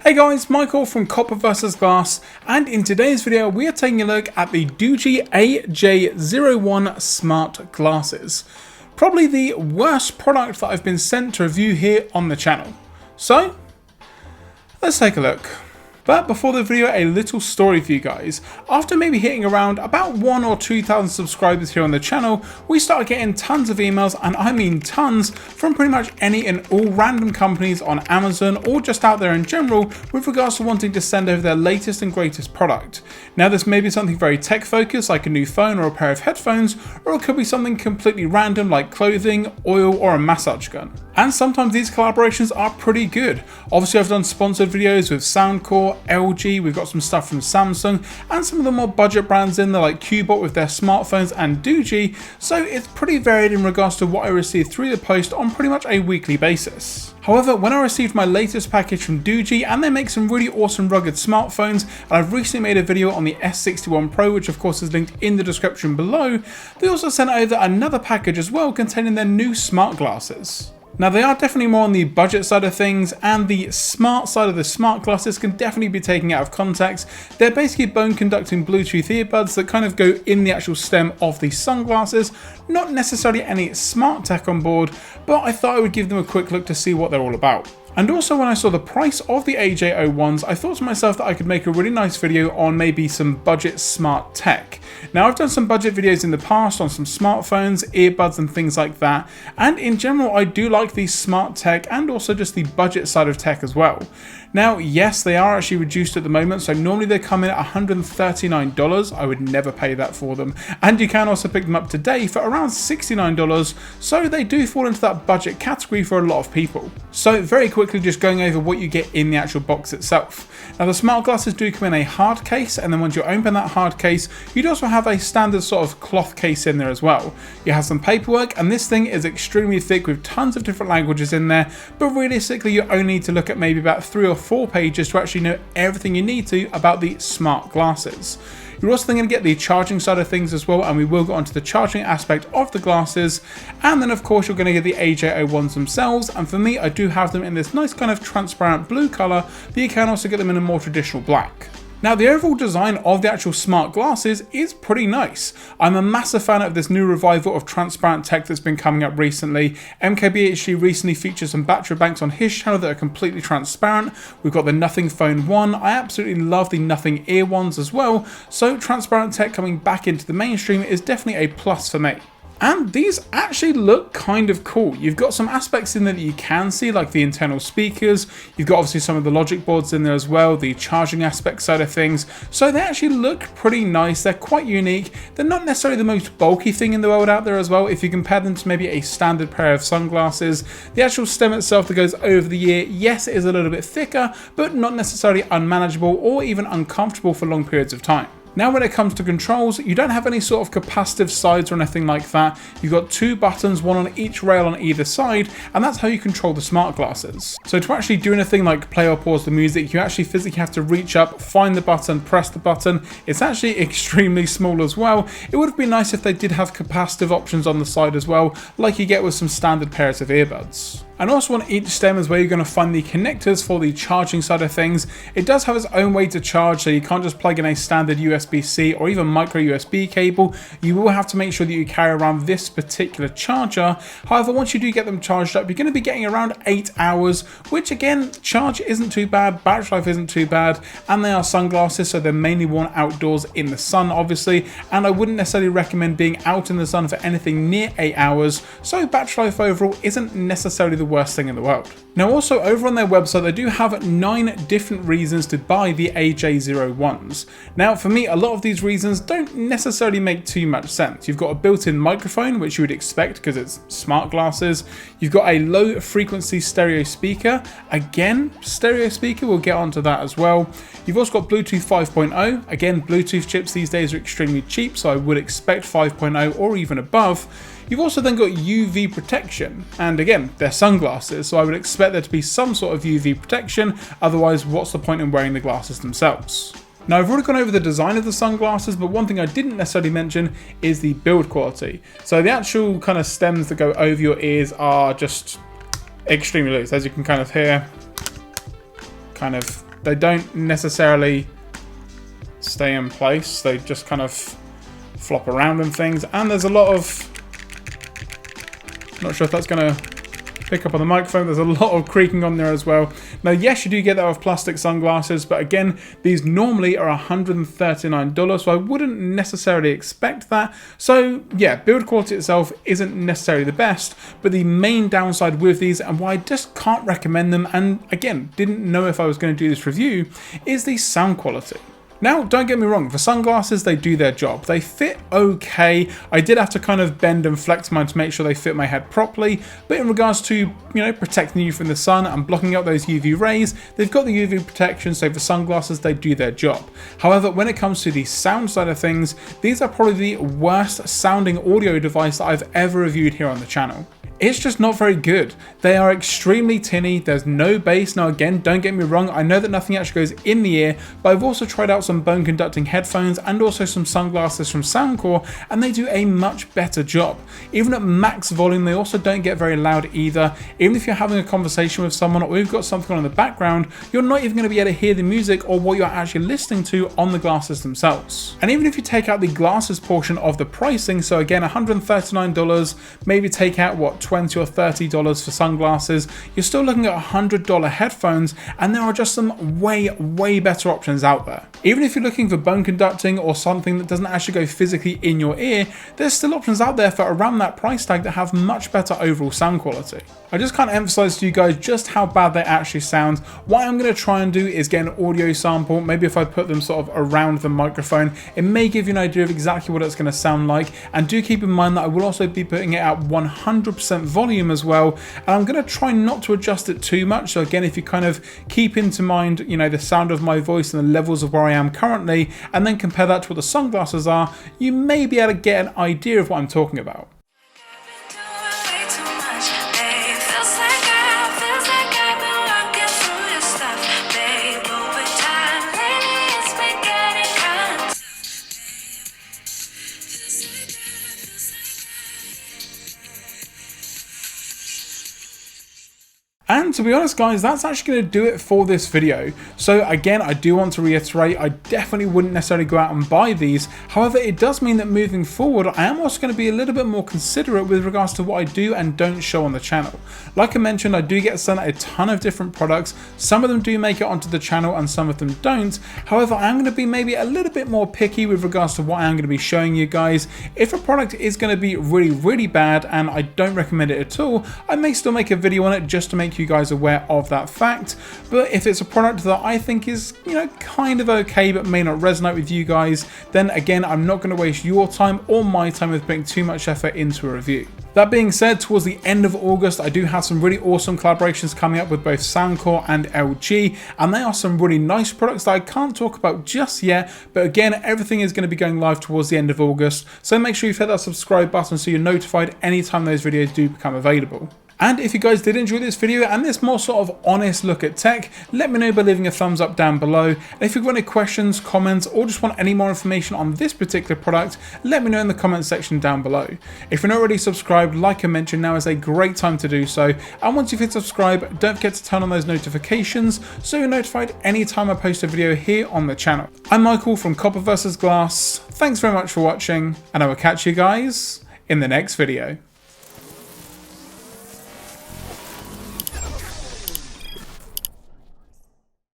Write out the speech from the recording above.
Hey guys, Michael from Copper vs Glass, and in today's video we are taking a look at the DOOGEE AJ01 Smart Glasses. Probably the worst product that I've been sent to review here on the channel. So, let's take a look. But before the video, a little story for you guys. After maybe hitting around about 1,000 or 2,000 subscribers here on the channel, we started getting tons of emails, and I mean tons, from pretty much any and all random companies on Amazon or just out there in general with regards to wanting to send over their latest and greatest product. Now this may be something very tech focused like a new phone or a pair of headphones, or it could be something completely random like clothing, oil or a massage gun. And sometimes these collaborations are pretty good. Obviously I've done sponsored videos with Soundcore, LG, we've got some stuff from Samsung, and some of the more budget brands in there like Cubot with their smartphones and DOOGEE, so it's pretty varied in regards to what I receive through the post on pretty much a weekly basis. However, when I received my latest package from DOOGEE, and they make some really awesome rugged smartphones, and I've recently made a video on the S61 Pro, which of course is linked in the description below, they also sent over another package as well containing their new smart glasses. Now they are definitely more on the budget side of things, and the smart side of the smart glasses can definitely be taken out of context. They're basically bone conducting Bluetooth earbuds that kind of go in the actual stem of the sunglasses, not necessarily any smart tech on board, but I thought I would give them a quick look to see what they're all about. And also when I saw the price of the AJ01s, I thought to myself that I could make a really nice video on maybe some budget smart tech. Now I've done some budget videos in the past on some smartphones, earbuds and things like that, and in general I do like the smart tech and also just the budget side of tech as well. Now yes, they are actually reduced at the moment, so normally they come in at $139, I would never pay that for them, and you can also pick them up today for around $69, so they do fall into that budget category for a lot of people. So very quickly just going over what you get in the actual box itself. Now the smart glasses do come in a hard case, and then once you open that hard case, you'd also have a standard sort of cloth case in there as well. You have some paperwork, and this thing is extremely thick with tons of different languages in there, but realistically you only need to look at maybe about 3 or 4 pages to actually know everything you need to about the smart glasses. You're also then going to get the charging side of things as well, and we will go onto the charging aspect of the glasses, and then of course you're going to get the AJ01s themselves, and for me I do have them in this nice kind of transparent blue colour, but you can also get them in a more traditional black. Now the overall design of the actual smart glasses is pretty nice. I'm a massive fan of this new revival of transparent tech that's been coming up recently. MKBHD recently featured some battery banks on his channel that are completely transparent. We've got the Nothing Phone 1, I absolutely love the Nothing Ear ones as well, so transparent tech coming back into the mainstream is definitely a plus for me. And these actually look kind of cool. You've got some aspects in there that you can see, like the internal speakers. You've got obviously some of the logic boards in there as well, the charging aspect side of things. So they actually look pretty nice. They're quite unique. They're not necessarily the most bulky thing in the world out there as well. If you compare them to maybe a standard pair of sunglasses, the actual stem itself that goes over the ear, yes, it is a little bit thicker, but not necessarily unmanageable or even uncomfortable for long periods of time. Now when it comes to controls, you don't have any sort of capacitive sides or anything like that. You've got 2 buttons, one on each rail on either side, and that's how you control the smart glasses. So to actually do anything like play or pause the music, you actually physically have to reach up, find the button, press the button. It's actually extremely small as well. It would have been nice if they did have capacitive options on the side as well, like you get with some standard pairs of earbuds. And also on each stem is where you're going to find the connectors for the charging side of things. It does have its own way to charge, so you can't just plug in a standard USB-C or even micro USB cable. You will have to make sure that you carry around this particular charger. However, once you do get them charged up, you're going to be getting around 8 hours, which again, charge isn't too bad, battery life isn't too bad, and they are sunglasses, so they're mainly worn outdoors in the sun, obviously, and I wouldn't necessarily recommend being out in the sun for anything near 8 hours, so battery life overall isn't necessarily the worst thing in the world. Now also over on their website they do have 9 different reasons to buy the AJ01s. Now for me a lot of these reasons don't necessarily make too much sense. You've got a built-in microphone, which you would expect because it's smart glasses. You've got a low frequency stereo speaker. Again, stereo speaker, we'll get onto that as well. You've also got Bluetooth 5.0. Again, Bluetooth chips these days are extremely cheap, so I would expect 5.0 or even above. You've also then got UV protection, and again, they're sunglasses, so I would expect there to be some sort of UV protection, otherwise what's the point in wearing the glasses themselves? Now I've already gone over the design of the sunglasses, but one thing I didn't necessarily mention is the build quality. So the actual kind of stems that go over your ears are just extremely loose, as you can kind of hear, kind of they don't necessarily stay in place. They just kind of flop around and things. And there's a lot of, not sure if that's going to pick up on the microphone, there's a lot of creaking on there as well. Now, yes, you do get that with plastic sunglasses, but again, these normally are $139, so I wouldn't necessarily expect that. So yeah, build quality itself isn't necessarily the best, but the main downside with these, and why I just can't recommend them, and again, didn't know if I was going to do this review, is the sound quality. Now, don't get me wrong, for sunglasses, they do their job. They fit okay. I did have to kind of bend and flex mine to make sure they fit my head properly, but in regards to, you know, protecting you from the sun and blocking out those UV rays, they've got the UV protection, so for sunglasses, they do their job. However, when it comes to the sound side of things, these are probably the worst sounding audio device that I've ever reviewed here on the channel. It's just not very good. They are extremely tinny, there's no bass. Now again, don't get me wrong, I know that nothing actually goes in the ear, but I've also tried out some bone conducting headphones and also some sunglasses from Soundcore, and they do a much better job. Even at max volume, they also don't get very loud either. Even if you're having a conversation with someone or you've got something on in the background, you're not even going to be able to hear the music or what you're actually listening to on the glasses themselves. And even if you take out the glasses portion of the pricing, so again, $139, maybe take out what, $20 or $30 for sunglasses, you're still looking at $100 headphones, and there are just some way better options out there. Even if you're looking for bone conducting or something that doesn't actually go physically in your ear, there's still options out there for around that price tag that have much better overall sound quality. I just can't emphasize to you guys just how bad they actually sound. What I'm going to try and do is get an audio sample. Maybe if I put them sort of around the microphone, it may give you an idea of exactly what it's going to sound like. And do keep in mind that I will also be putting it at 100% volume as well. And I'm going to try not to adjust it too much. So again, if you kind of keep into mind, you know, the sound of my voice and the levels of where I am currently, and then compare that to what the sunglasses are, you may be able to get an idea of what I'm talking about. And to be honest guys, that's actually going to do it for this video. So again, I do want to reiterate, I definitely wouldn't necessarily go out and buy these. However, it does mean that moving forward, I am also going to be a little bit more considerate with regards to what I do and don't show on the channel. Like I mentioned, I do get sent a ton of different products. Some of them do make it onto the channel and some of them don't. However, I'm going to be maybe a little bit more picky with regards to what I'm going to be showing you guys. If a product is going to be really bad and I don't recommend it at all, I may still make a video on it just to make you guys aware of that fact. But if it's a product that I think is, you know, kind of okay but may not resonate with you guys, then again, I'm not going to waste your time or my time with putting too much effort into a review. That being said, towards the end of August, I do have some really awesome collaborations coming up with both Soundcore and LG, and they are some really nice products that I can't talk about just yet, but again, everything is going to be going live towards the end of August, so make sure you hit that subscribe button so you're notified anytime those videos do become available. And if you guys did enjoy this video and this more sort of honest look at tech, let me know by leaving a thumbs up down below. And if you've got any questions, comments, or just want any more information on this particular product, let me know in the comment section down below. If you're not already subscribed, like I mentioned, now is a great time to do so. And once you've hit subscribe, don't forget to turn on those notifications so you're notified anytime I post a video here on the channel. I'm Michael from Copper vs Glass. Thanks very much for watching, and I will catch you guys in the next video.